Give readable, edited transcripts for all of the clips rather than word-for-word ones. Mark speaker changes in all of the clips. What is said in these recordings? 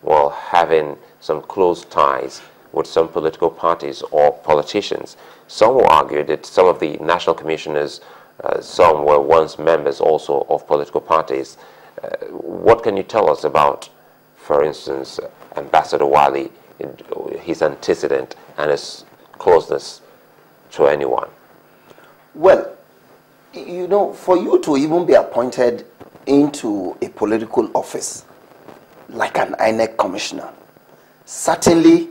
Speaker 1: well, having some close ties with some political parties or politicians. Some will argue that some of the national commissioners, some were once members also of political parties. What can you tell us about, for instance, Ambassador Wali, his antecedent and his closeness to anyone?
Speaker 2: Well, you know, for you to even be appointed into a political office like an INEC commissioner, certainly,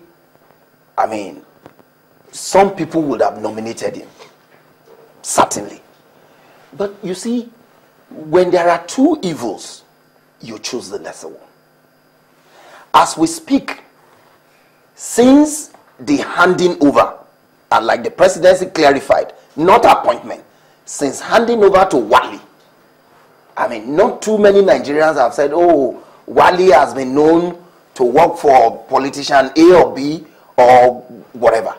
Speaker 2: I mean, some people would have nominated him. Certainly. But you see, when there are two evils, you choose the lesser one. As we speak, since the handing over, and like the presidency clarified, not appointment, since handing over to Wali, I mean, not too many Nigerians have said, oh, Wali has been known to work for politician A or B or whatever.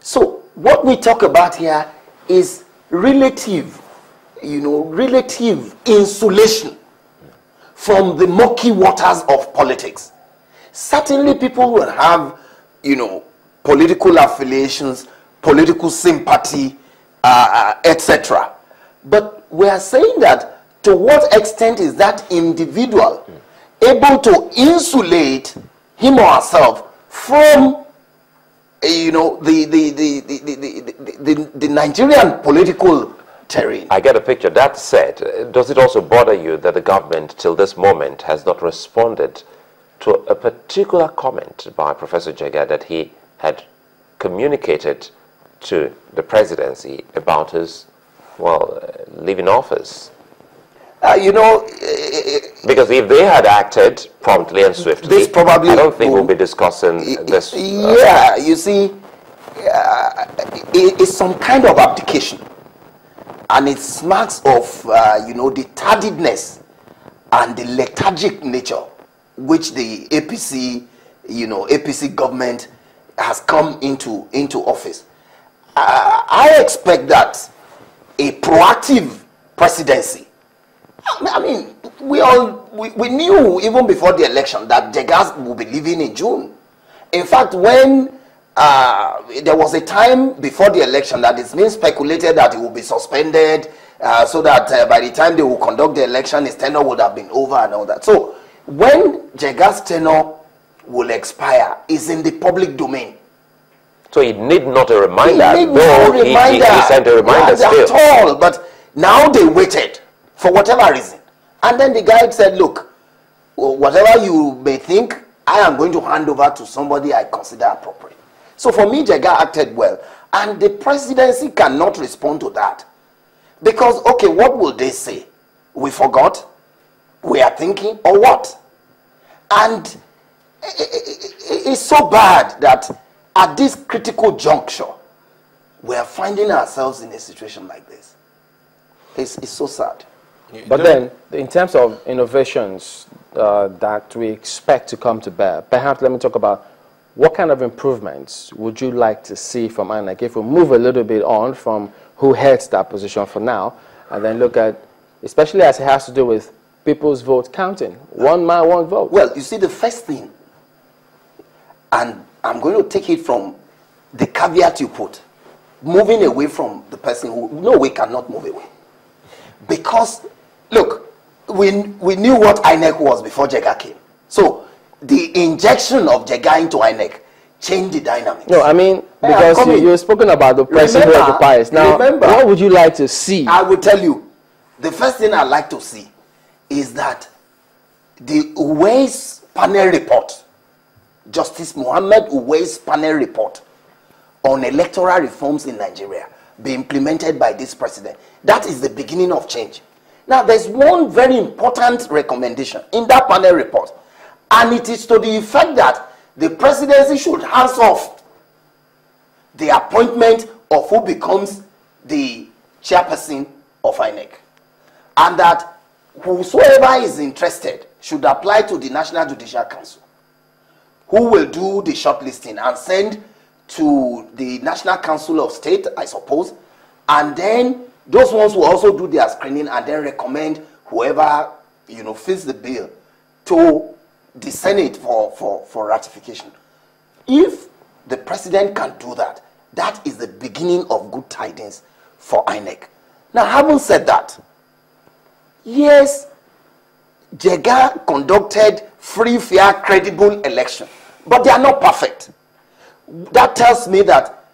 Speaker 2: So what we talk about here is relative, you know, relative insulation from the murky waters of politics. Certainly people will have, you know, political affiliations, political sympathy, etc. But we are saying that to what extent is that individual able to insulate him or herself from, you know, the Nigerian political terrain? I
Speaker 1: get a picture. That said, does it also bother you that the government till this moment has not responded to a particular comment by Professor Jega that he had communicated to the presidency about his, well, leaving office?
Speaker 2: You know,
Speaker 1: because if they had acted promptly and swiftly,
Speaker 2: this probably
Speaker 1: I don't think we'll be discussing this.
Speaker 2: Yeah, you see, it's some kind of abdication, and it smacks of you know, the tardiness and the lethargic nature which the APC, you know, APC government has come into office. I expect that a proactive presidency. I mean, we knew even before the election that Jegas will be leaving in June. In fact, when there was a time before the election that it's been speculated that he will be suspended, so that by the time they will conduct the election, his tenure would have been over and all that. So when Jegas' tenure will expire is in the public domain.
Speaker 1: So he need not a reminder.
Speaker 2: He
Speaker 1: sent a reminder still.
Speaker 2: At all. But now they waited for whatever reason. And then the guy said, look, whatever you may think, I am going to hand over to somebody I consider appropriate. So for me, Jega acted well. And the presidency cannot respond to that. Because, okay, what will they say? We forgot? We are thinking? Or what? And it's so bad that at this critical juncture, we are finding ourselves in a situation like this. It's so sad.
Speaker 3: But then, in terms of innovations that we expect to come to bear, perhaps let me talk about what kind of improvements would you like to see from INEC if we move a little bit on from who heads that position for now, and then look at, especially as it has to do with people's vote counting. One man, one vote.
Speaker 2: Well, you see, the first thing, and I'm going to take it from the caveat you put, moving away from the person who, no, we cannot move away. Because, look, we knew what INEC was before Jega came. So, the injection of Jega into INEC changed the dynamics.
Speaker 3: No, I mean, because you've spoken about the person who occupies. Now, what would you like to see?
Speaker 2: I will tell you, the first thing I'd like to see is that the Uwais panel report, Justice Mohammed Uwais panel report on electoral reforms in Nigeria be implemented by this president. That is the beginning of change. Now, there's one very important recommendation in that panel report, and it is to the effect that the presidency should hands off the appointment of who becomes the chairperson of INEC, and that whosoever is interested should apply to the National Judicial Council, who will do the shortlisting and send to the National Council of State, I suppose, and then those ones will also do their screening and then recommend whoever, you know, fits the bill to the Senate for ratification. If the president can do that, that is the beginning of good tidings for INEC. Now, having said that, yes, Jega conducted free, fair, credible election, but they are not perfect. That tells me that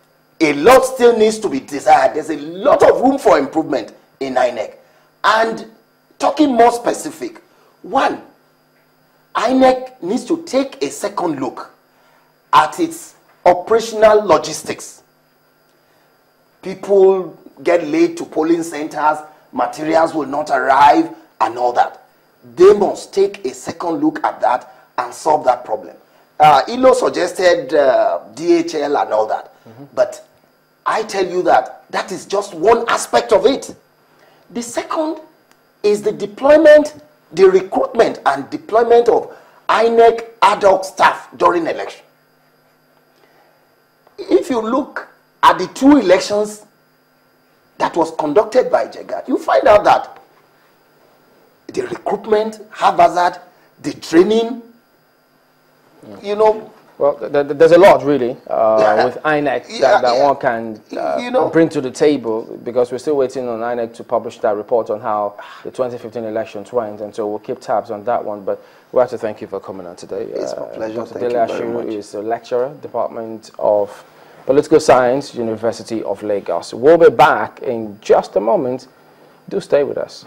Speaker 2: a lot still needs to be desired. There's a lot of room for improvement in INEC. And talking more specific, one, INEC needs to take a second look at its operational logistics. People get late to polling centers, materials will not arrive, and all that. They must take a second look at that and solve that problem. Ilo suggested DHL and all that, but I tell you that that is just one aspect of it. The second is the deployment, the recruitment and deployment of INEC ad hoc staff during election. If you look at the two elections that was conducted by Jega, you find out that the recruitment, haphazard, the training, you know.
Speaker 3: Well, there's a lot really with INEC that one can bring to the table, because we're still waiting on INEC to publish that report on how the 2015 elections went, and so we'll keep tabs on that one. But we have to thank you for coming on today.
Speaker 2: It's my pleasure.
Speaker 3: Dr. Dele Ashiru is a lecturer, Department of Political Science, University of Lagos. We'll be back in just a moment. Do stay with us.